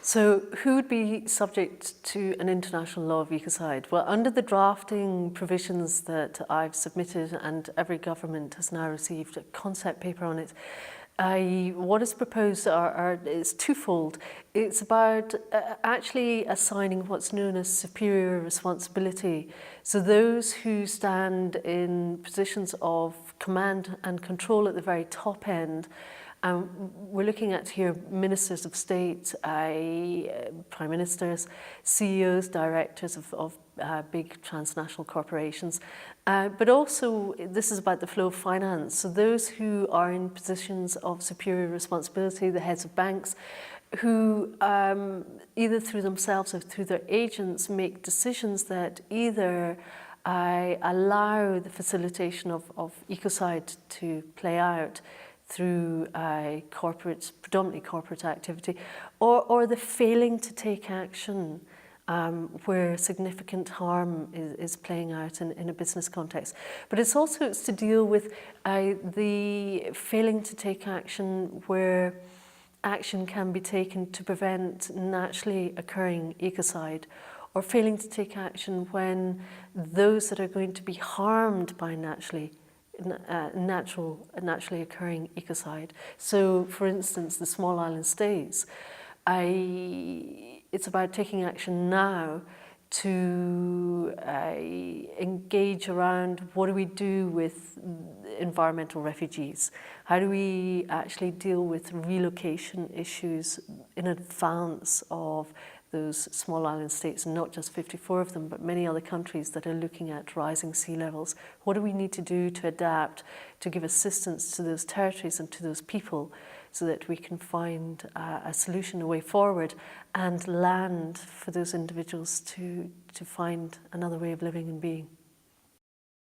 So who would be subject to an international law of ecocide? Well, under the drafting provisions that I've submitted, and every government has now received a concept paper on it, what is proposed is twofold. It's about actually assigning what's known as superior responsibility. So those who stand in positions of command and control at the very top end, we're looking at here ministers of state, prime ministers, CEOs, directors of big transnational corporations, but also this is about the flow of finance. So those who are in positions of superior responsibility, the heads of banks, who either through themselves or through their agents make decisions that either allow the facilitation of ecocide to play out through predominantly corporate activity, or the failing to take action where significant harm is playing out in a business context. But it's to deal with the failing to take action where action can be taken to prevent naturally occurring ecocide, or failing to take action when those that are going to be harmed by naturally occurring ecocide. So, for instance, the small island states, it's about taking action now to engage around what do we do with environmental refugees? How do we actually deal with relocation issues in advance of those small island states, and not just 54 of them, but many other countries that are looking at rising sea levels? What do we need to do to adapt, to give assistance to those territories and to those people so that we can find a solution, a way forward, and land for those individuals to find another way of living and being?